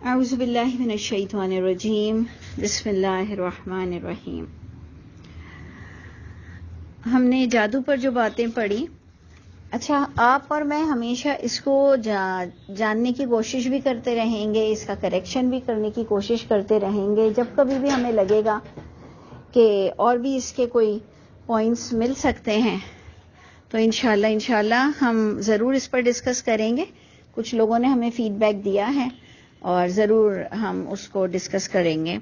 اعوذ باللہ من الشیطان الرجیم بسم اللہ الرحمن الرحیم. ہم نے جادو پر جو باتیں پڑھی، اچھا آپ اور میں ہمیشہ اس کو جاننے کی کوشش بھی کرتے رہیں گے، اس کا کریکشن بھی کرنے کی کوشش کرتے رہیں گے. جب کبھی بھی ہمیں لگے گا کہ اور بھی اس کے کوئی پوائنٹس مل سکتے ہیں تو انشاءاللہ ہم ضرور اس پر ڈسکس کریں گے. کچھ لوگوں نے ہمیں فیڈ بیک دیا ہے اور ضرور ہم اس کو ڈسکس کریں گے.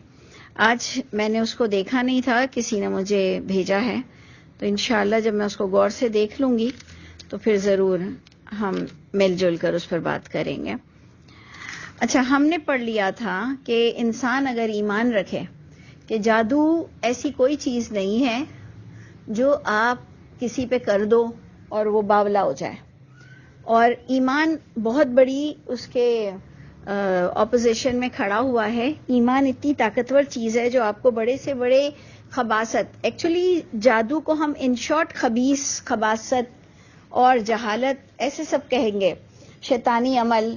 آج میں نے اس کو دیکھا نہیں تھا، کسی نے مجھے بھیجا ہے، تو انشاءاللہ جب میں اس کو غور سے دیکھ لوں گی تو پھر ضرور ہم مل جل کر اس پر بات کریں گے. اچھا، ہم نے پڑھ لیا تھا کہ انسان اگر ایمان رکھے کہ جادو ایسی کوئی چیز نہیں ہے جو آپ کسی پہ کر دو اور وہ باولا ہو جائے، اور ایمان بہت بڑی اس کے اپوزیشن میں کھڑا ہوا ہے. ایمان اتنی طاقتور چیز ہے جو آپ کو بڑے سے بڑے خباثت، ایکچولی جادو کو ہم ان شارٹ خبیث، خباثت اور جہالت ایسے سب کہیں گے، شیطانی عمل.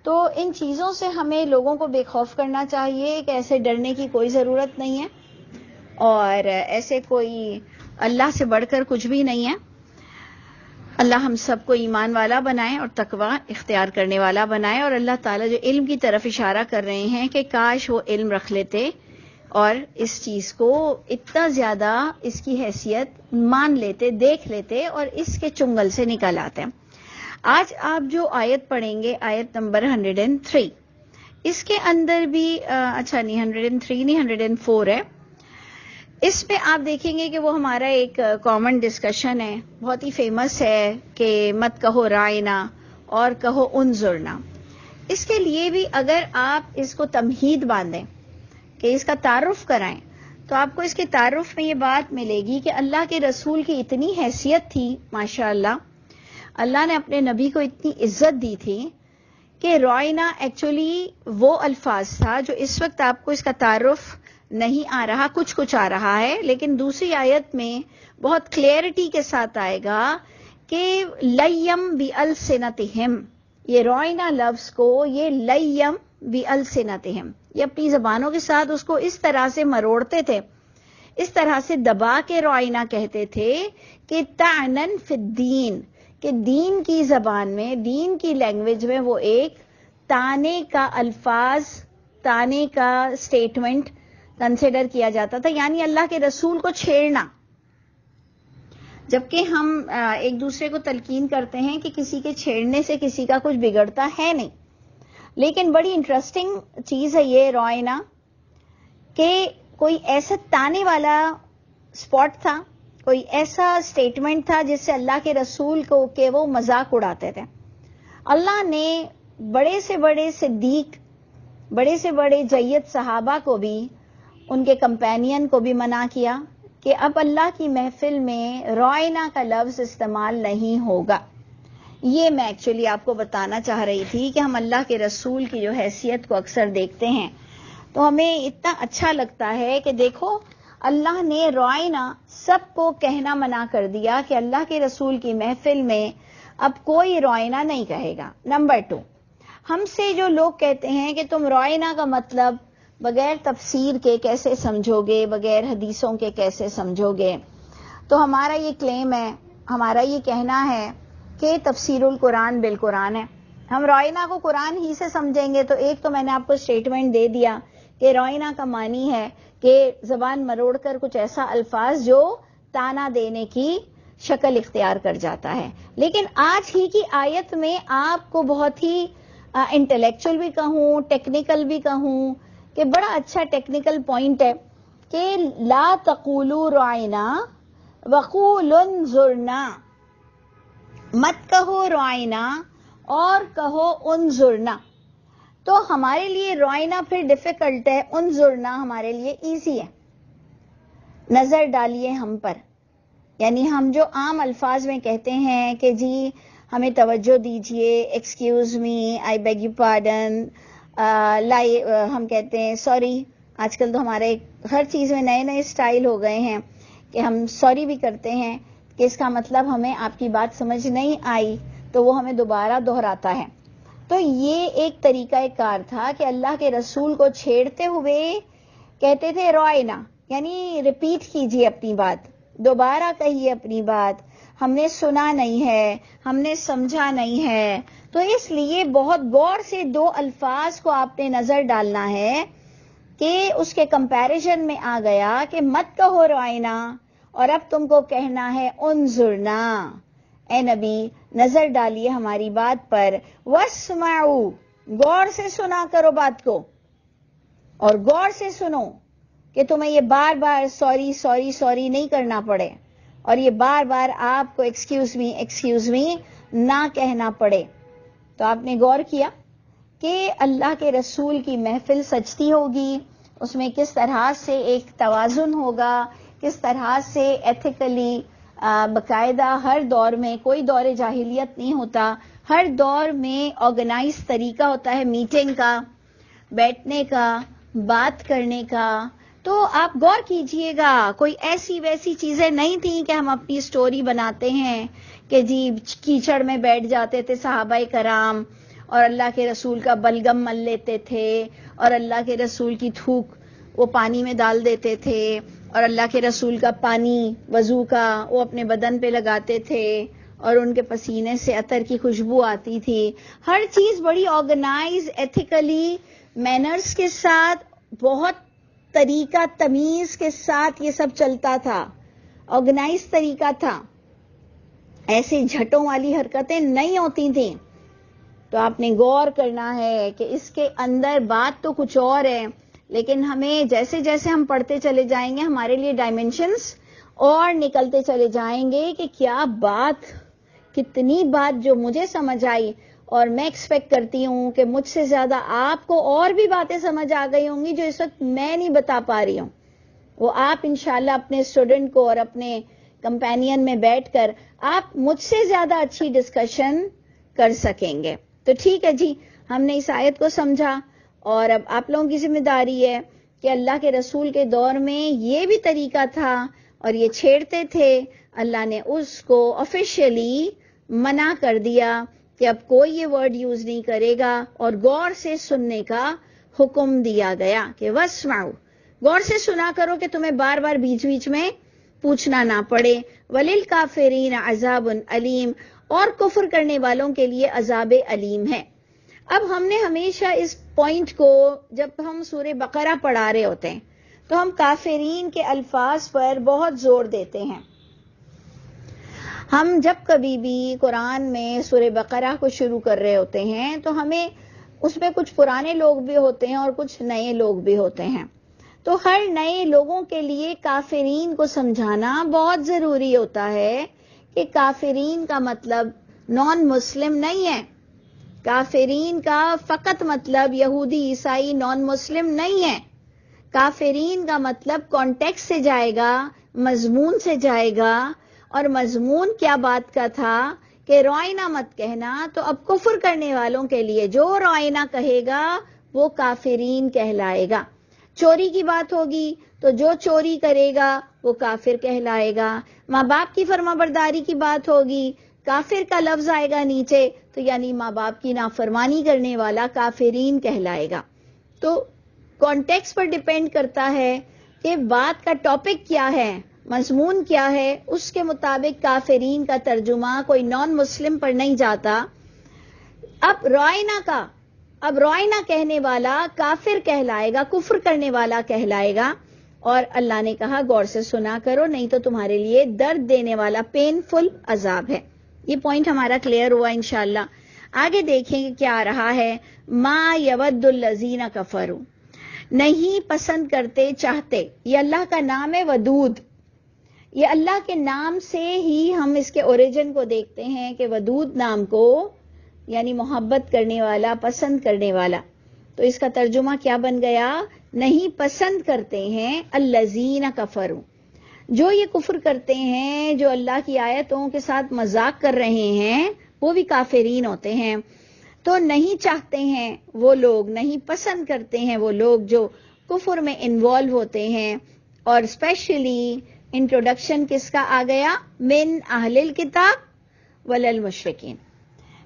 تو ان چیزوں سے ہمیں لوگوں کو بے خوف کرنا چاہیے کہ ایسے ڈرنے کی کوئی ضرورت نہیں ہے اور ایسے کوئی اللہ سے بڑھ کر کچھ بھی نہیں ہے. اللہ ہم سب کو ایمان والا بنائے اور تقوی اختیار کرنے والا بنائے. اور اللہ تعالیٰ جو علم کی طرف اشارہ کر رہے ہیں کہ کاش وہ علم رکھ لیتے اور اس چیز کو اتنا زیادہ اس کی حیثیت مان لیتے، دیکھ لیتے اور اس کے چنگل سے نکل آتے. آج آپ جو آیت پڑھیں گے، آیت نمبر 103، اس کے اندر بھی اچھا نہیں 103 نہیں 104 ہے. اس پہ آپ دیکھیں گے کہ وہ ہمارا ایک کامن ڈسکشن ہے، بہت ہی فیمس ہے کہ مت کہو رائنا اور کہو انظرنا. اس کے لیے بھی اگر آپ اس کو تمہید باندھیں کہ اس کا تعارف کرائیں تو آپ کو اس کے تعارف میں یہ بات ملے گی کہ اللہ کے رسول کی اتنی حیثیت تھی، ماشاءاللہ اللہ نے اپنے نبی کو اتنی عزت دی تھی کہ رائنا ایکچولی وہ الفاظ تھا جو اس وقت آپ کو اس کا تعارف نہیں آ رہا، کچھ آ رہا ہے، لیکن دوسری آیت میں بہت کلیئرٹی کے ساتھ آئے گا کہ لیم بِأَلْسِنَتِهِمْ، یہ رائنا لفظ کو یہ لیم بِأَلْسِنَتِهِمْ، یہ اپنی زبانوں کے ساتھ اس کو اس طرح سے مروڑتے تھے، اس طرح سے دبا کے رائنا کہتے تھے کہ تعنن فی الدین، کہ دین کی زبان میں، دین کی لینگویج میں وہ ایک تانے کا الفاظ، تانے کا سٹیٹمنٹ کنسیڈر کیا جاتا تھا، یعنی اللہ کے رسول کو چھیڑنا. جبکہ ہم ایک دوسرے کو تلقین کرتے ہیں کہ کسی کے چھیڑنے سے کسی کا کچھ بگڑتا ہے نہیں، لیکن بڑی انٹرسٹنگ چیز ہے یہ رائنا کہ کوئی ایسا تانے والا سپاٹ تھا، کوئی ایسا سٹیٹمنٹ تھا جس سے اللہ کے رسول کو کہ وہ مذاق اڑاتے تھے. اللہ نے بڑے سے بڑے صدیق، بڑے سے بڑے جید صحابہ کو بھی، ان کے کمپینین کو بھی منع کیا کہ اب اللہ کی محفل میں رائنا کا لفظ استعمال نہیں ہوگا. یہ میں ایکچولی آپ کو بتانا چاہ رہی تھی کہ ہم اللہ کے رسول کی جو حیثیت کو اکثر دیکھتے ہیں تو ہمیں اتنا اچھا لگتا ہے کہ دیکھو اللہ نے رائنا سب کو کہنا منع کر دیا کہ اللہ کے رسول کی محفل میں اب کوئی رائنا نہیں کہے گا. نمبر 2، ہم سے جو لوگ کہتے ہیں کہ تم رائنا کا مطلب بغیر تفسیر کے کیسے سمجھو گے، بغیر حدیثوں کے کیسے سمجھو گے، تو ہمارا یہ کلیم ہے، ہمارا یہ کہنا ہے کہ تفسیر القرآن بالقرآن ہے. ہم رائنا کو قرآن ہی سے سمجھیں گے. تو ایک تو میں نے آپ کو سٹیٹمنٹ دے دیا کہ رائنا کا معنی ہے کہ زبان مروڑ کر کچھ ایسا الفاظ جو تانا دینے کی شکل اختیار کر جاتا ہے. لیکن آج ہی کی آیت میں آپ کو بہت ہی انٹلیکچوئل بھی کہوں، ٹیکنیکل بھی کہوں کہ بڑا اچھا ٹیکنیکل پوائنٹ ہے کہ لا تقولوا رائنا وقولوا انظرنا، مت کہو رائنا اور کہو انظرنا. تو ہمارے لیے رائنا پھر ڈیفیکلٹ ہے، انظرنا ہمارے لیے ایزی ہے. نظر ڈالیے ہم پر، یعنی ہم جو عام الفاظ میں کہتے ہیں کہ جی ہمیں توجہ دیجئے، excuse me, I beg you pardon, ہم کہتے ہیں سوری. آج کل تو ہمارے ہر چیز میں نئے نئے اسٹائل ہو گئے ہیں کہ ہم سوری بھی کرتے ہیں کہ اس کا مطلب ہمیں آپ کی بات سمجھ نہیں آئی تو وہ ہمیں دوبارہ دہراتا ہے. تو یہ ایک طریقہ کار تھا کہ اللہ کے رسول کو چھیڑتے ہوئے کہتے تھے روئنا، یعنی ریپیٹ کیجیے اپنی بات، دوبارہ کہیے اپنی بات، ہم نے سنا نہیں ہے، ہم نے سمجھا نہیں ہے. تو اس لیے بہت غور سے دو الفاظ کو آپ نے نظر ڈالنا ہے کہ اس کے کمپیریزن میں آ گیا کہ مت کہو روئنا، اور اب تم کو کہنا ہے انظرنا، اے نبی نظر ڈالیے ہماری بات پر، واسمعوا، غور سے سنا کرو بات کو، اور غور سے سنو کہ تمہیں یہ بار بار سوری سوری سوری نہیں کرنا پڑے، اور یہ بار بار آپ کو ایکسکیوز می نہ کہنا پڑے. تو آپ نے غور کیا کہ اللہ کے رسول کی محفل سجتی ہوگی، اس میں کس طرح سے ایک توازن ہوگا، کس طرح سے ایتھیکلی باقاعدہ ہر دور میں کوئی دور جاہلیت نہیں ہوتا، ہر دور میں آرگنائز طریقہ ہوتا ہے میٹنگ کا، بیٹھنے کا، بات کرنے کا. تو آپ غور کیجئے گا، کوئی ایسی ویسی چیزیں نہیں تھیں کہ ہم اپنی سٹوری بناتے ہیں کہ جی کیچڑ میں بیٹھ جاتے تھے صحابہ کرام اور اللہ کے رسول کا بلگم مل لیتے تھے، اور اللہ کے رسول کی تھوک وہ پانی میں ڈال دیتے تھے، اور اللہ کے رسول کا پانی وضو کا وہ اپنے بدن پہ لگاتے تھے، اور ان کے پسینے سے عطر کی خوشبو آتی تھی. ہر چیز بڑی آرگنائز ایتھیکلی مینرز کے ساتھ، بہت طریقہ تمیز کے ساتھ یہ سب چلتا تھا، آرگنائز طریقہ تھا، ایسے جھٹوں والی حرکتیں نہیں ہوتی تھیں. تو آپ نے غور کرنا ہے کہ اس کے اندر بات تو کچھ اور ہے، لیکن ہمیں جیسے جیسے ہم پڑھتے چلے جائیں گے ہمارے لیے ڈائمینشنز اور نکلتے چلے جائیں گے کہ کیا بات، کتنی بات جو مجھے سمجھ آئی، اور میں ایکسپیکٹ کرتی ہوں کہ مجھ سے زیادہ آپ کو اور بھی باتیں سمجھ آ گئی ہوں گی جو اس وقت میں نہیں بتا پا رہی ہوں. وہ آپ انشاءاللہ اپنے اسٹوڈنٹ کو اور اپنے کمپینین میں بیٹھ کر آپ مجھ سے زیادہ اچھی ڈسکشن کر سکیں گے. تو ٹھیک ہے جی، ہم نے اس آیت کو سمجھا، اور اب آپ لوگوں کی ذمہ داری ہے کہ اللہ کے رسول کے دور میں یہ بھی طریقہ تھا اور یہ چھیڑتے تھے، اللہ نے اس کو آفیشیلی منع کر دیا کہ اب کوئی یہ ورڈ یوز نہیں کرے گا، اور غور سے سننے کا حکم دیا گیا کہ واسمعوا، غور سے سنا کرو کہ تمہیں بار بار بیچ بیچ میں پوچھنا نہ پڑے. وَلِلْكَافِرِينَ عَذَابٌ عَلِيمٌ، اور کفر کرنے والوں کے لیے عذاب علیم ہے. اب ہم نے ہمیشہ اس پوائنٹ کو جب ہم سورہ بقرہ پڑھا رہے ہوتے ہیں تو ہم کافرین کے الفاظ پر بہت زور دیتے ہیں. ہم جب کبھی بھی قرآن میں سورہ بقرہ کو شروع کر رہے ہوتے ہیں تو ہمیں اس میں کچھ پرانے لوگ بھی ہوتے ہیں اور کچھ نئے لوگ بھی ہوتے ہیں. تو ہر نئے لوگوں کے لیے کافرین کو سمجھانا بہت ضروری ہوتا ہے کہ کافرین کا مطلب نان مسلم نہیں ہے، کافرین کا فقط مطلب یہودی عیسائی نان مسلم نہیں ہے. کافرین کا مطلب کانٹیکس سے جائے گا، مضمون سے جائے گا. اور مضمون کیا بات کا تھا کہ روئنا مت کہنا، تو اب کفر کرنے والوں کے لیے جو روئنا کہے گا وہ کافرین کہلائے گا. چوری کی بات ہوگی تو جو چوری کرے گا وہ کافر کہلائے گا. ماں باپ کی فرما برداری کی بات ہوگی، کافر کا لفظ آئے گا نیچے، تو یعنی ماں باپ کی نافرمانی کرنے والا کافرین کہلائے گا. تو کانٹیکس پر ڈیپینڈ کرتا ہے کہ بات کا ٹاپک کیا ہے، مضمون کیا ہے، اس کے مطابق کافرین کا ترجمہ کوئی نان مسلم پر نہیں جاتا. اب روئنا کہنے والا کافر کہلائے گا، کفر کرنے والا کہلائے گا. اور اللہ نے کہا غور سے سنا کرو نہیں تو تمہارے لیے درد دینے والا پینفل عذاب ہے. یہ پوائنٹ ہمارا کلیئر ہوا انشاءاللہ. آگے دیکھیں کہ کیا آ رہا ہے. ما یود الذین کفروا، نہیں پسند کرتے چاہتے. یہ اللہ کا نام ہے ودود. یہ اللہ کے نام سے ہی ہم اس کے اوریجن کو دیکھتے ہیں کہ ودود نام کو یعنی محبت کرنے والا، پسند کرنے والا. تو اس کا ترجمہ کیا بن گیا؟ نہیں پسند کرتے ہیں الذین کفروا، جو یہ کفر کرتے ہیں، جو اللہ کی آیتوں کے ساتھ مذاق کر رہے ہیں، وہ بھی کافرین ہوتے ہیں. تو نہیں چاہتے ہیں وہ لوگ، نہیں پسند کرتے ہیں وہ لوگ جو کفر میں انوالو ہوتے ہیں. اور اسپیشلی انٹروڈکشن کس کا آ گیا؟ من اہل الکتاب وللمشرکین.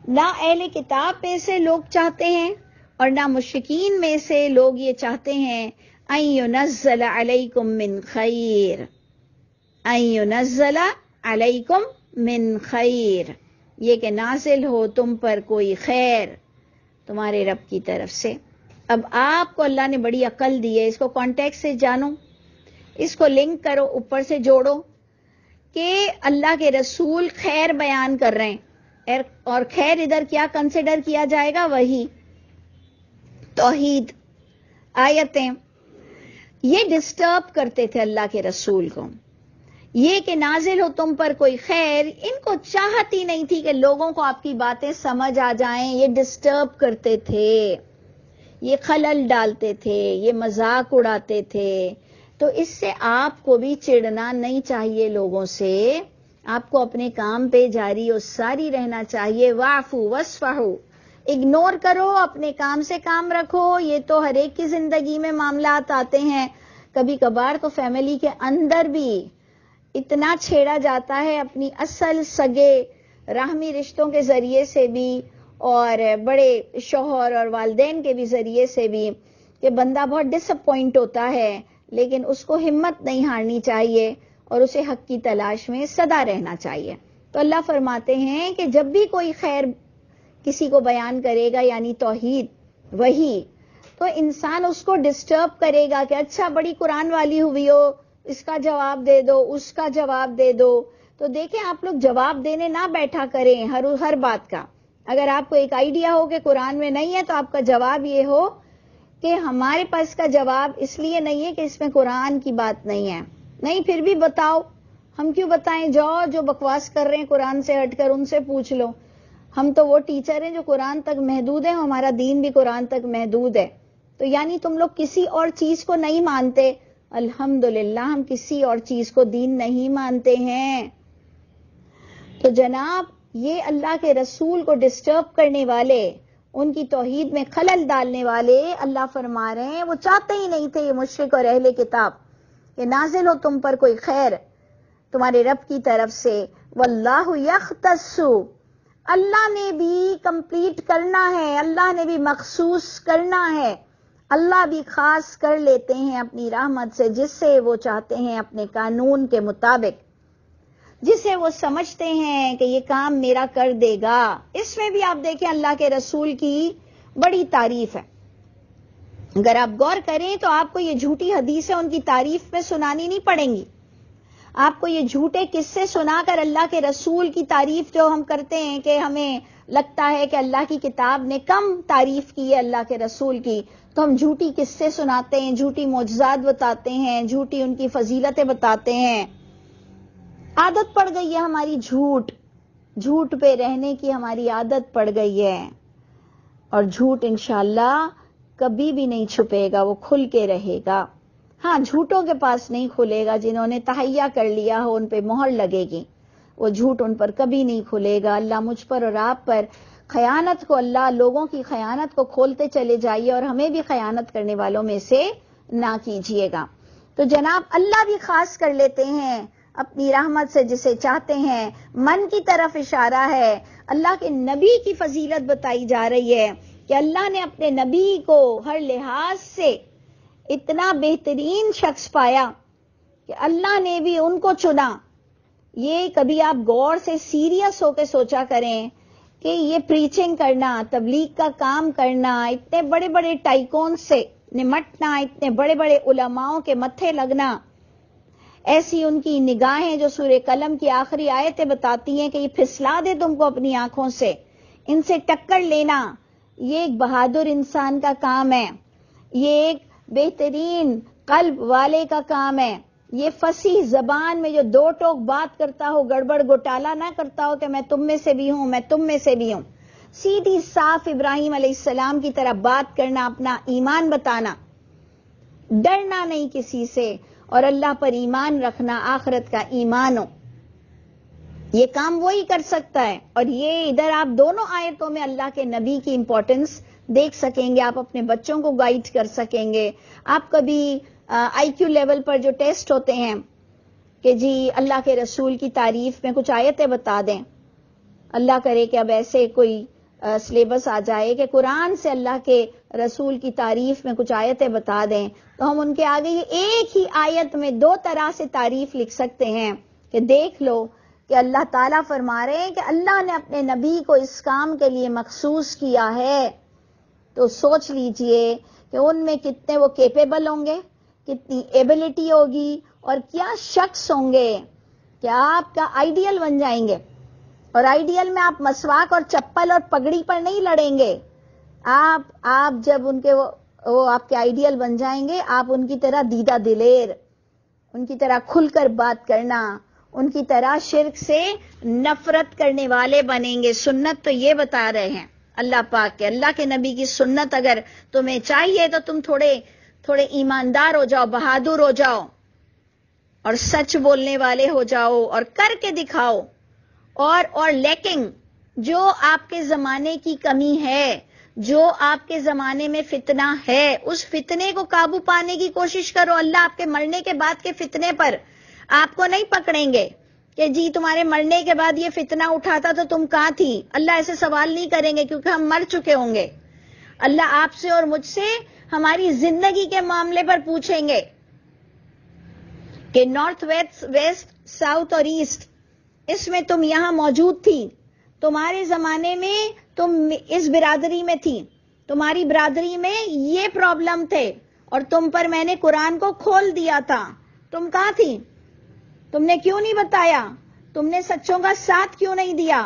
نہ اہل کتاب میں سے لوگ چاہتے ہیں اور نہ مشرکین میں سے لوگ یہ چاہتے ہیں ان ينزل علیکم من خیر، ان ينزل علیکم من خیر، یہ کہ نازل ہو تم پر کوئی خیر تمہارے رب کی طرف سے۔ اب آپ کو اللہ نے بڑی عقل دی ہے، اس کو کانٹیکٹ سے جانو، اس کو لنک کرو، اوپر سے جوڑو کہ اللہ کے رسول خیر بیان کر رہے ہیں، اور خیر ادھر کیا کنسیڈر کیا جائے گا؟ وہی توحید، آیتیں۔ یہ ڈسٹرب کرتے تھے اللہ کے رسول کو، یہ کہ نازل ہو تم پر کوئی خیر، ان کو چاہت ہی نہیں تھی کہ لوگوں کو آپ کی باتیں سمجھ آ جائیں، یہ ڈسٹرب کرتے تھے، یہ خلل ڈالتے تھے، یہ مذاق اڑاتے تھے۔ تو اس سے آپ کو بھی چڑنا نہیں چاہیے لوگوں سے، آپ کو اپنے کام پہ جاری و ساری رہنا چاہیے۔ واعفو واصفحوا، اگنور کرو، اپنے کام سے کام رکھو۔ یہ تو ہر ایک کی زندگی میں معاملات آتے ہیں، کبھی کبھار تو فیملی کے اندر بھی اتنا چھیڑا جاتا ہے اپنی اصل سگے راہمی رشتوں کے ذریعے سے بھی اور بڑے شوہر اور والدین کے بھی ذریعے سے بھی، کہ بندہ بہت ڈس اپوائنٹ ہوتا ہے، لیکن اس کو ہمت نہیں ہارنی چاہیے اور اسے حق کی تلاش میں سدا رہنا چاہیے۔ تو اللہ فرماتے ہیں کہ جب بھی کوئی خیر کسی کو بیان کرے گا، یعنی توحید، وہی، تو انسان اس کو ڈسٹرب کرے گا کہ اچھا بڑی قرآن والی ہوئی ہو، اس کا جواب دے دو، اس کا جواب دے دو۔ تو دیکھیں آپ لوگ جواب دینے نہ بیٹھا کریں ہر بات کا۔ اگر آپ کو ایک آئیڈیا ہو کہ قرآن میں نہیں ہے تو آپ کا جواب یہ ہو کہ ہمارے پاس کا جواب اس لیے نہیں ہے کہ اس میں قرآن کی بات نہیں ہے، نہیں پھر بھی بتاؤ، ہم کیوں بتائیں، جو بکواس کر رہے ہیں قرآن سے ہٹ کر ان سے پوچھ لو۔ ہم تو وہ ٹیچر ہیں جو قرآن تک محدود ہیں، ہمارا دین بھی قرآن تک محدود ہے۔ تو یعنی تم لوگ کسی اور چیز کو نہیں مانتے، الحمدللہ ہم کسی اور چیز کو دین نہیں مانتے ہیں۔ تو جناب یہ اللہ کے رسول کو ڈسٹرب کرنے والے، ان کی توحید میں خلل ڈالنے والے، اللہ فرما رہے ہیں وہ چاہتے ہی نہیں تھے، یہ مشرک اور اہل کتاب، کہ نازل ہو تم پر کوئی خیر تمہارے رب کی طرف سے۔ واللہ یختص، اللہ نے بھی کمپلیٹ کرنا ہے، اللہ نے بھی مخصوص کرنا ہے، اللہ بھی خاص کر لیتے ہیں اپنی رحمت سے جس سے وہ چاہتے ہیں، اپنے قانون کے مطابق، جسے وہ سمجھتے ہیں کہ یہ کام میرا کر دے گا۔ اس میں بھی آپ دیکھیں اللہ کے رسول کی بڑی تعریف ہے۔ اگر آپ غور کریں تو آپ کو یہ جھوٹی حدیثیں ان کی تعریف میں سنانی نہیں پڑیں گی، آپ کو یہ جھوٹے قصے سنا کر اللہ کے رسول کی تعریف جو ہم کرتے ہیں کہ ہمیں لگتا ہے کہ اللہ کی کتاب نے کم تعریف کی ہے اللہ کے رسول کی، تو ہم جھوٹی قصے سناتے ہیں، جھوٹی معجزات بتاتے ہیں، جھوٹی ان کی فضیلتیں بتاتے ہیں۔ عادت پڑ گئی ہے ہماری جھوٹ پہ رہنے کی، ہماری عادت پڑ گئی ہے، اور جھوٹ انشاءاللہ کبھی بھی نہیں چھپے گا، وہ کھل کے رہے گا۔ ہاں جھوٹوں کے پاس نہیں کھلے گا، جنہوں نے تہیا کر لیا ہو ان پہ مہر لگے گی، وہ جھوٹ ان پر کبھی نہیں کھلے گا۔ اللہ مجھ پر اور آپ پر خیانت کو، اللہ لوگوں کی خیانت کو کھولتے چلے جائیے اور ہمیں بھی خیانت کرنے والوں میں سے نہ کیجیے گا۔ تو جناب اللہ بھی خاص کر لیتے ہیں اپنی رحمت سے جسے چاہتے ہیں۔ من کی طرف اشارہ ہے، اللہ کے نبی کی فضیلت بتائی جا رہی ہے کہ اللہ نے اپنے نبی کو ہر لحاظ سے اتنا بہترین شخص پایا کہ اللہ نے بھی ان کو چنا۔ یہ کبھی آپ غور سے سیریس ہو کے سوچا کریں کہ یہ پریچنگ کرنا، تبلیغ کا کام کرنا، اتنے بڑے بڑے ٹائکون سے نمٹنا، اتنے بڑے بڑے علماؤں کے متھے لگنا، ایسی ان کی نگاہیں جو سورہ قلم کی آخری آیتیں بتاتی ہیں کہ یہ پھسلا دے تم کو اپنی آنکھوں سے، ان سے ٹکر لینا، یہ ایک بہادر انسان کا کام ہے، یہ ایک بہترین قلب والے کا کام ہے، یہ فصیح زبان میں جو دو ٹوک بات کرتا ہو، گڑبڑ گھوٹالا نہ کرتا ہو کہ میں تم میں سے بھی ہوں، میں تم میں سے بھی ہوں، سیدھی صاف ابراہیم علیہ السلام کی طرح بات کرنا، اپنا ایمان بتانا، ڈرنا نہیں کسی سے، اور اللہ پر ایمان رکھنا، آخرت کا ایمان ہو، یہ کام وہی کر سکتا ہے۔ اور یہ ادھر آپ دونوں آیتوں میں اللہ کے نبی کی امپورٹنس دیکھ سکیں گے، آپ اپنے بچوں کو گائیڈ کر سکیں گے۔ آپ کبھی آئی کیو لیول پر جو ٹیسٹ ہوتے ہیں کہ جی اللہ کے رسول کی تعریف میں کچھ آیتیں بتا دیں، اللہ کرے کہ اب ایسے کوئی سلیبس آ جائے کہ قرآن سے اللہ کے رسول کی تعریف میں کچھ آیتیں بتا دیں تو ہم ان کے آگے یہ ایک ہی آیت میں 2 طرح سے تعریف لکھ سکتے ہیں کہ دیکھ لو کہ اللہ تعالیٰ فرما رہے ہیں کہ اللہ نے اپنے نبی کو اس کام کے لیے مخصوص کیا ہے. تو سوچ لیجئے کہ ان میں کتنے وہ کیپیبل ہوں گے, کتنی ایبلٹی ہوگی, اور کیا شخص ہوں گے کہ آپ کا آئیڈیل بن جائیں گے. اور آئیڈیل میں آپ مسواک اور چپل اور پگڑی پر نہیں لڑیں گے. آپ جب ان کے وہ آپ کے آئیڈیل بن جائیں گے, آپ ان کی طرح دیدہ دلیر, ان کی طرح کھل کر بات کرنا, ان کی طرح شرک سے نفرت کرنے والے بنیں گے. سنت تو یہ بتا رہے ہیں اللہ پاک کے, اللہ کے نبی کی سنت اگر تمہیں چاہیے تو تم تھوڑے ایماندار ہو جاؤ, بہادر ہو جاؤ, اور سچ بولنے والے ہو جاؤ, اور کر کے دکھاؤ. اور لیکن جو آپ کے زمانے کی کمی ہے, جو آپ کے زمانے میں فتنہ ہے, اس فتنے کو قابو پانے کی کوشش کرو. اللہ آپ کے مرنے کے بعد کے فتنے پر آپ کو نہیں پکڑیں گے کہ جی تمہارے مرنے کے بعد یہ فتنہ اٹھا تھا تو تم کہاں تھی. اللہ ایسے سوال نہیں کریں گے کیونکہ ہم مر چکے ہوں گے. اللہ آپ سے اور مجھ سے ہماری زندگی کے معاملے پر پوچھیں گے کہ نارتھ ویسٹ ساؤتھ اور ایسٹ, اس میں تم یہاں موجود تھی, تمہارے زمانے میں تم اس برادری میں تھی, تمہاری برادری میں یہ پرابلم تھے, اور تم پر میں نے قرآن کو کھول دیا تھا, تم کہاں تھی؟ تم نے کیوں نہیں بتایا؟ تم نے سچوں کا ساتھ کیوں نہیں دیا؟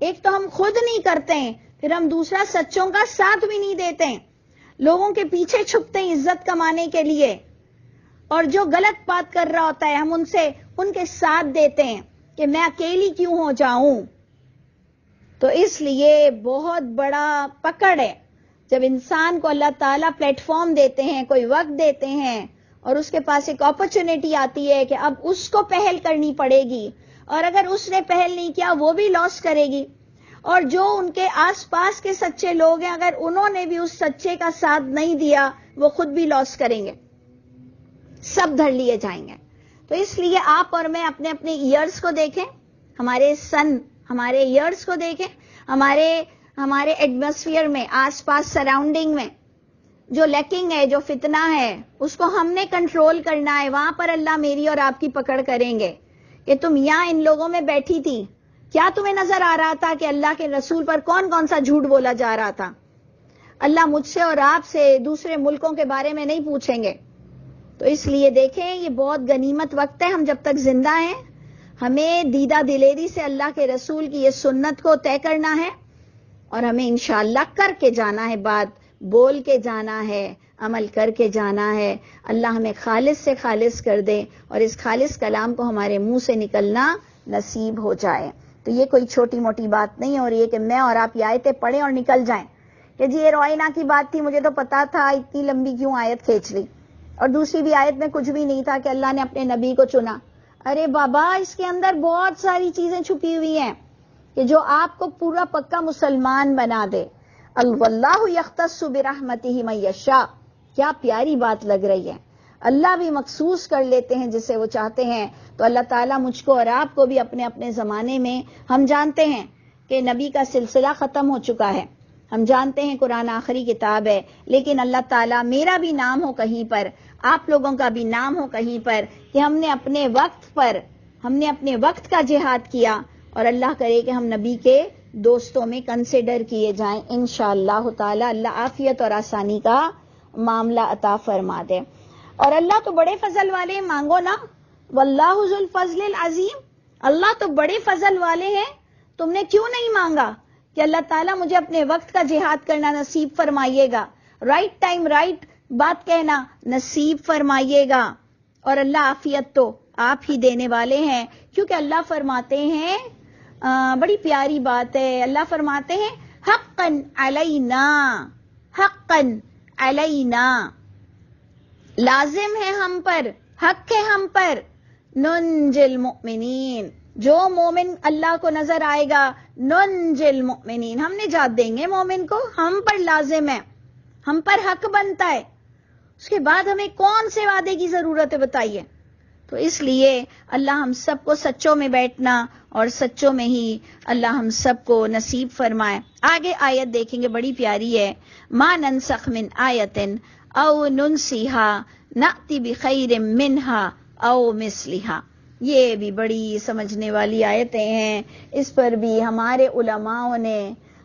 ایک تو ہم خود نہیں کرتے, پھر ہم دوسرا سچوں کا ساتھ بھی نہیں دیتے, لوگوں کے پیچھے چھپتے ہیں عزت کمانے کے لیے, اور جو غلط بات کر رہا ہوتا ہے ہم ان کے ساتھ دیتے ہیں کہ میں اکیلی کیوں ہو جاؤں. تو اس لیے بہت بڑا پکڑ ہے جب انسان کو اللہ تعالیٰ پلیٹ فارم دیتے ہیں, کوئی وقت دیتے ہیں, اور اس کے پاس ایک اپرچونٹی آتی ہے کہ اب اس کو پہل کرنی پڑے گی, اور اگر اس نے پہل نہیں کیا وہ بھی لاس کرے گی, اور جو ان کے آس پاس کے سچے لوگ ہیں اگر انہوں نے بھی اس سچے کا ساتھ نہیں دیا وہ خود بھی لاس کریں گے, سب دھر لیے جائیں گے. تو اس لیے آپ اور میں اپنے ایئرز کو دیکھیں, ہمارے ایئرز کو دیکھیں, ہمارے ایٹماسفیئر میں, آس پاس سراؤنڈنگ میں جو لیکنگ ہے, جو فتنہ ہے, اس کو ہم نے کنٹرول کرنا ہے. وہاں پر اللہ میری اور آپ کی پکڑ کریں گے کہ تم یہاں ان لوگوں میں بیٹھی تھی, کیا تمہیں نظر آ رہا تھا کہ اللہ کے رسول پر کون کون سا جھوٹ بولا جا رہا تھا؟ اللہ مجھ سے اور آپ سے دوسرے ملکوں کے بارے میں نہیں پوچھیں گے. تو اس لیے دیکھیں یہ بہت غنیمت وقت ہے, ہم جب تک زندہ ہیں ہمیں دیدہ دلیری سے اللہ کے رسول کی یہ سنت کو طے کرنا ہے, اور ہمیں انشاءاللہ کر کے جانا ہے, بات بول کے جانا ہے, عمل کر کے جانا ہے. اللہ ہمیں خالص سے خالص کر دے اور اس خالص کلام کو ہمارے منہ سے نکلنا نصیب ہو جائے. تو یہ کوئی چھوٹی موٹی بات نہیں ہو رہی ہے کہ میں اور آپ یہ آیتیں پڑھیں اور نکل جائیں کہ جی یہ روئینہ کی بات تھی, مجھے تو پتا تھا, اتنی لمبی کیوں آیت کھینچ لی, اور دوسری بھی آیت میں کچھ بھی نہیں تھا کہ اللہ نے اپنے نبی کو چنا. ارے بابا اس کے اندر بہت ساری چیزیں چھپی ہوئی ہیں کہ جو آپ کو پورا پکا مسلمان بنا دے. اللہ یختص برحمتہ من یشاء, کیا پیاری بات لگ رہی ہے. اللہ بھی مخصوص کر لیتے ہیں جسے وہ چاہتے ہیں. تو اللہ تعالیٰ مجھ کو اور آپ کو بھی اپنے زمانے میں, ہم جانتے ہیں کہ نبی کا سلسلہ ختم ہو چکا ہے, ہم جانتے ہیں قرآن آخری کتاب ہے, لیکن اللہ تعالیٰ میرا بھی نام ہو کہیں پر, آپ لوگوں کا بھی نام ہو کہیں پر کہ ہم نے اپنے وقت کا جہاد کیا, اور اللہ کرے کہ ہم نبی کے دوستوں میں کنسیڈر کیے جائیں انشاءاللہ تعالیٰ. اللہ عافیت اور آسانی کا معاملہ عطا فرما دے. اور اللہ تو بڑے فضل والے, مانگو نا, واللہ ذو الفضل العظیم, اللہ تو بڑے فضل والے ہیں. تم نے کیوں نہیں مانگا کہ اللہ تعالیٰ مجھے اپنے وقت کا جہاد کرنا نصیب فرمائیے گا, رائٹ ٹائم رائٹ بات کہنا نصیب فرمائیے گا. اور اللہ عافیت تو آپ ہی دینے والے ہیں, کیونکہ اللہ فرماتے ہیں, بڑی پیاری بات ہے, اللہ فرماتے ہیں حقاً علینا, لازم ہے ہم پر, حق ہے ہم پر, ننجل المؤمنین, جو مومن اللہ کو نظر آئے گا, ننجل المؤمنین, ہم نجات دیں گے مومن کو, ہم پر لازم ہے, ہم پر حق بنتا ہے. اس کے بعد ہمیں کون سے وعدے کی ضرورت ہے بتائیے؟ تو اس لیے اللہ ہم سب کو سچوں میں بیٹھنا اور سچوں میں ہی اللہ ہم سب کو نصیب فرمائے۔ آگے آیت دیکھیں گے، بڑی پیاری ہے، ما ننسخ من آیت او ننسیہا نأتی بخیر منہا او مثلہا۔ یہ بھی بڑی سمجھنے والی آیتیں ہیں، اس پر بھی ہمارے علماؤں نے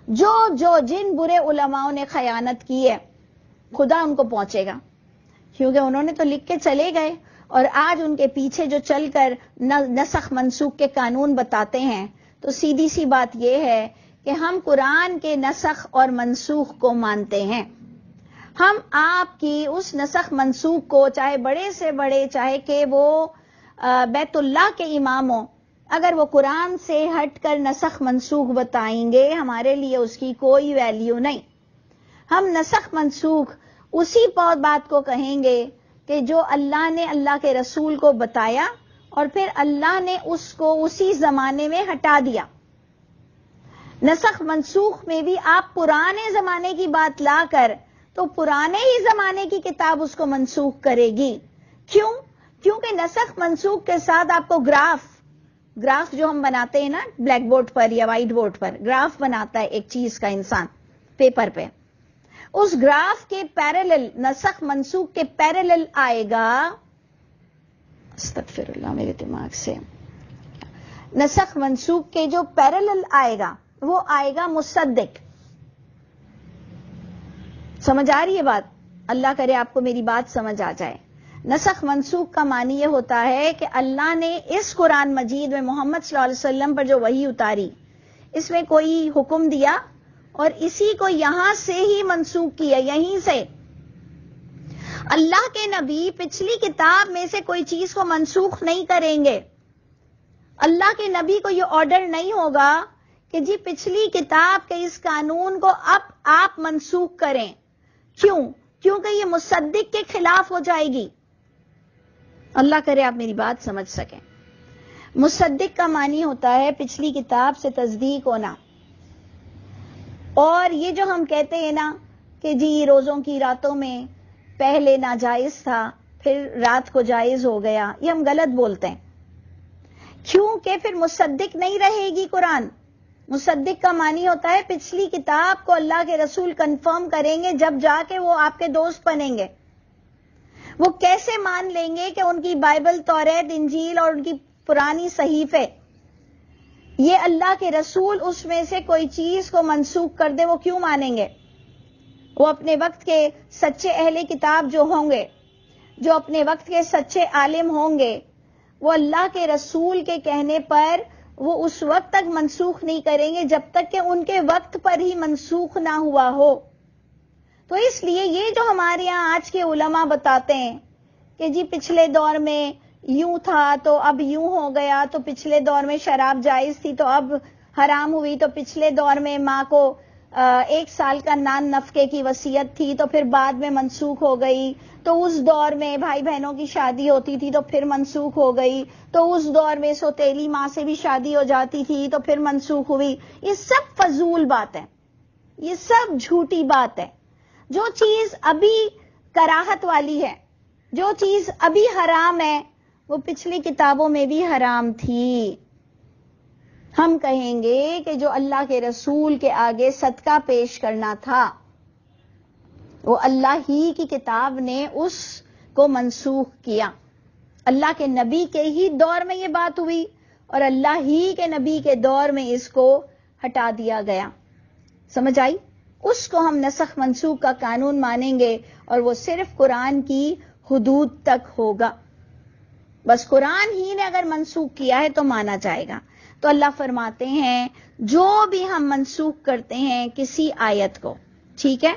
جن برے علماؤں نے خیانت کی ہے خدا ان کو پہنچے گا، کیونکہ انہوں نے تو لکھ کے چلے گئے اور آج ان کے پیچھے جو چل کر نسخ منسوخ کے قانون بتاتے ہیں، تو سیدھی سی بات یہ ہے کہ ہم قرآن کے نسخ اور منسوخ کو مانتے ہیں۔ ہم آپ کی اس نسخ منسوخ کو، چاہے بڑے سے بڑے، چاہے کہ وہ بیت اللہ کے امام ہوں، اگر وہ قرآن سے ہٹ کر نسخ منسوخ بتائیں گے ہمارے لیے اس کی کوئی ویلیو نہیں۔ ہم نسخ منسوخ اسی بات کو کہیں گے کہ جو اللہ نے اللہ کے رسول کو بتایا اور پھر اللہ نے اس کو اسی زمانے میں ہٹا دیا۔ نسخ منسوخ میں بھی آپ پرانے زمانے کی بات لا کر تو پرانے ہی زمانے کی کتاب اس کو منسوخ کرے گی۔ کیوں؟ کیونکہ نسخ منسوخ کے ساتھ آپ کو گراف جو ہم بناتے ہیں نا بلیک بورڈ پر یا وائٹ بورڈ پر، گراف بناتا ہے ایک چیز کا انسان پیپر پہ، اس گراف کے پیرالل، نسخ منسوخ کے پیرالل آئے گا، استغفر اللہ میرے دماغ سے، نسخ منسوخ کے جو پیرالل آئے گا وہ آئے گا مصدق۔ سمجھ آ رہی ہے بات؟ اللہ کرے آپ کو میری بات سمجھ آ جائے۔ نسخ منسوخ کا معنی یہ ہوتا ہے کہ اللہ نے اس قرآن مجید میں محمد صلی اللہ علیہ وسلم پر جو وحی اتاری، اس میں کوئی حکم دیا اور اسی کو یہاں سے ہی منسوخ کیا، یہیں سے۔ اللہ کے نبی پچھلی کتاب میں سے کوئی چیز کو منسوخ نہیں کریں گے۔ اللہ کے نبی کو یہ آرڈر نہیں ہوگا کہ جی پچھلی کتاب کے اس قانون کو اب آپ منسوخ کریں۔ کیوں؟ کیونکہ یہ مصدق کے خلاف ہو جائے گی۔ اللہ کرے آپ میری بات سمجھ سکیں۔ مصدق کا معنی ہوتا ہے پچھلی کتاب سے تصدیق ہونا۔ اور یہ جو ہم کہتے ہیں نا کہ جی روزوں کی راتوں میں پہلے ناجائز تھا پھر رات کو جائز ہو گیا، یہ ہم غلط بولتے ہیں، کیونکہ پھر مصدق نہیں رہے گی قرآن۔ مصدق کا معنی ہوتا ہے پچھلی کتاب کو اللہ کے رسول کنفرم کریں گے، جب جا کے وہ آپ کے دوست بنیں گے۔ وہ کیسے مان لیں گے کہ ان کی بائبل، توریت، انجیل اور ان کی پرانی صحیفے، یہ اللہ کے رسول اس میں سے کوئی چیز کو منسوخ کر دے، وہ کیوں مانیں گے؟ وہ اپنے وقت کے سچے اہل کتاب جو ہوں گے، جو اپنے وقت کے سچے عالم ہوں گے، وہ اللہ کے رسول کے کہنے پر وہ اس وقت تک منسوخ نہیں کریں گے جب تک کہ ان کے وقت پر ہی منسوخ نہ ہوا ہو۔ تو اس لیے یہ جو ہمارے یہاں آج کے علماء بتاتے ہیں کہ جی پچھلے دور میں یوں تھا تو اب یوں ہو گیا، تو پچھلے دور میں شراب جائز تھی تو اب حرام ہوئی، تو پچھلے دور میں ماں کو 1 سال کا نان نفقے کی وصیت تھی تو پھر بعد میں منسوخ ہو گئی، تو اس دور میں بھائی بہنوں کی شادی ہوتی تھی تو پھر منسوخ ہو گئی، تو اس دور میں سوتیلی ماں سے بھی شادی ہو جاتی تھی تو پھر منسوخ ہوئی۔ یہ سب فضول بات ہے، یہ سب جھوٹی بات ہے۔ جو چیز ابھی کراہت والی ہے، جو چیز ابھی حرام ہے، وہ پچھلی کتابوں میں بھی حرام تھی۔ ہم کہیں گے کہ جو اللہ کے رسول کے آگے صدقہ پیش کرنا تھا، وہ اللہ ہی کی کتاب نے اس کو منسوخ کیا۔ اللہ کے نبی کے ہی دور میں یہ بات ہوئی اور اللہ ہی کے نبی کے دور میں اس کو ہٹا دیا گیا۔ سمجھ آئی؟ اس کو ہم نسخ منسوخ کا قانون مانیں گے اور وہ صرف قرآن کی حدود تک ہوگا۔ بس قرآن ہی نے اگر منسوخ کیا ہے تو مانا جائے گا۔ تو اللہ فرماتے ہیں جو بھی ہم منسوخ کرتے ہیں کسی آیت کو، ٹھیک ہے،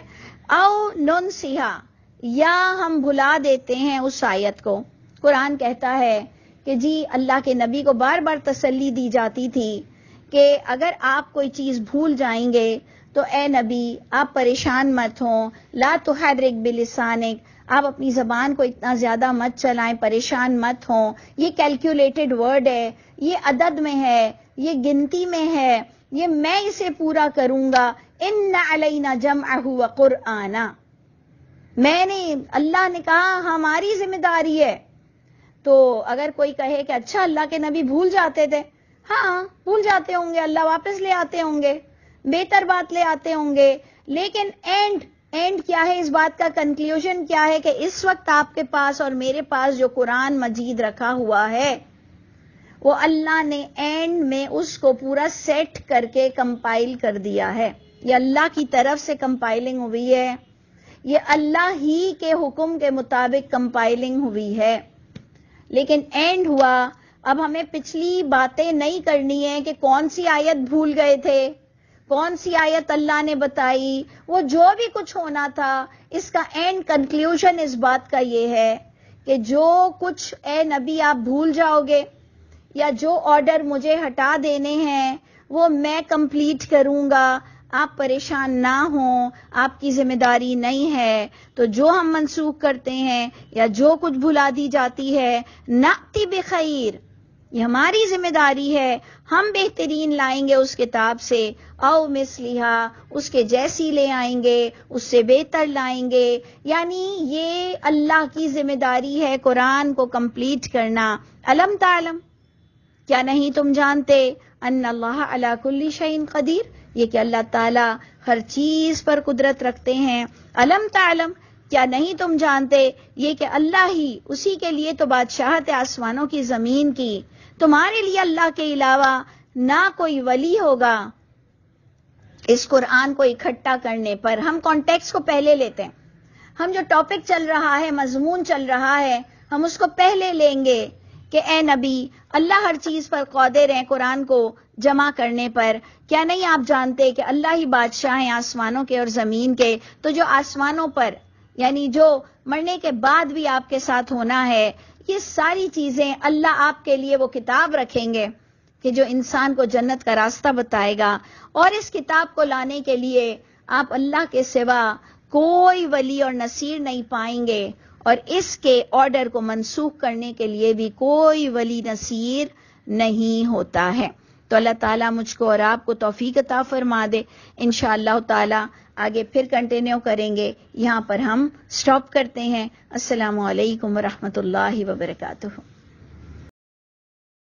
او ننسیہا، یا ہم بھلا دیتے ہیں اس آیت کو۔ قرآن کہتا ہے کہ جی اللہ کے نبی کو بار بار تسلی دی جاتی تھی کہ اگر آپ کوئی چیز بھول جائیں گے تو اے نبی آپ پریشان مت ہوں، لا تحرک بلسانک، آپ اپنی زبان کو اتنا زیادہ مت چلائیں، پریشان مت ہوں، یہ کیلکولیٹڈ ورڈ ہے، یہ عدد میں ہے، یہ گنتی میں ہے، یہ میں اسے پورا کروں گا، ان علینا جمعہ وقرآنہ، میں نے، اللہ نے کہا ہماری ذمہ داری ہے تو اگر کوئی کہے کہ اچھا اللہ کے نبی بھول جاتے تھے، ہاں بھول جاتے ہوں گے، اللہ واپس لے آتے ہوں گے، بہتر بات لے آتے ہوں گے، لیکن اینڈ کیا ہے اس بات کا، کنکلیوژن کیا ہے کہ اس وقت آپ کے پاس اور میرے پاس جو قرآن مجید رکھا ہوا ہے وہ اللہ نے اینڈ میں اس کو پورا سیٹ کر کے کمپائل کر دیا ہے. یہ اللہ کی طرف سے کمپائلنگ ہوئی ہے، یہ اللہ ہی کے حکم کے مطابق کمپائلنگ ہوئی ہے. لیکن اینڈ ہوا، اب ہمیں پچھلی باتیں نہیں کرنی ہے کہ کون سی آیت بھول گئے تھے، کون سی آیت اللہ نے بتائی، وہ جو بھی کچھ ہونا تھا اس کا اینڈ کنکلیوژن اس بات کا یہ ہے کہ جو کچھ اے نبی آپ بھول جاؤ گے یا جو آرڈر مجھے ہٹا دینے ہیں وہ میں کمپلیٹ کروں گا، آپ پریشان نہ ہوں، آپ کی ذمہ داری نہیں ہے. تو جو ہم منسوخ کرتے ہیں یا جو کچھ بھلا دی جاتی ہے، نأتی بخیر، یہ ہماری ذمہ داری ہے، ہم بہترین لائیں گے اس کتاب سے، او مثلہا، اس کے جیسی لے آئیں گے، اس سے بہتر لائیں گے. یعنی یہ اللہ کی ذمہ داری ہے قرآن کو کمپلیٹ کرنا. الم تعلم، کیا نہیں تم جانتے، ان اللہ علی کل شیء قدیر، یہ کہ اللہ تعالی ہر چیز پر قدرت رکھتے ہیں. الم تعلم، کیا نہیں تم جانتے، یہ کہ اللہ ہی، اسی کے لیے تو بادشاہت آسمانوں کی زمین کی، تمہارے لیے اللہ کے علاوہ نہ کوئی ولی ہوگا. اس قرآن کو اکٹھا کرنے پر ہم کانٹیکس کو پہلے لیتے ہیں، ہم جو ٹاپک چل رہا ہے، مضمون چل رہا ہے، ہم اس کو پہلے لیں گے کہ اے نبی، اللہ ہر چیز پر قادر ہیں قرآن کو جمع کرنے پر. کیا نہیں آپ جانتے کہ اللہ ہی بادشاہ ہیں آسمانوں کے اور زمین کے، تو جو آسمانوں پر یعنی جو مرنے کے بعد بھی آپ کے ساتھ ہونا ہے، یہ ساری چیزیں اللہ آپ کے لیے وہ کتاب رکھیں گے کہ جو انسان کو جنت کا راستہ بتائے گا. اور اس کتاب کو لانے کے لیے آپ اللہ کے سوا کوئی ولی اور نصیر نہیں پائیں گے، اور اس کے آرڈر کو منسوخ کرنے کے لیے بھی کوئی ولی نصیر نہیں ہوتا ہے. تو اللہ تعالیٰ مجھ کو اور آپ کو توفیق عطا فرما دے. انشاءاللہ تعالیٰ آگے پھر کنٹینیو کریں گے. یہاں پر ہم سٹاپ کرتے ہیں. السلام علیکم ورحمۃ اللہ وبرکاتہ.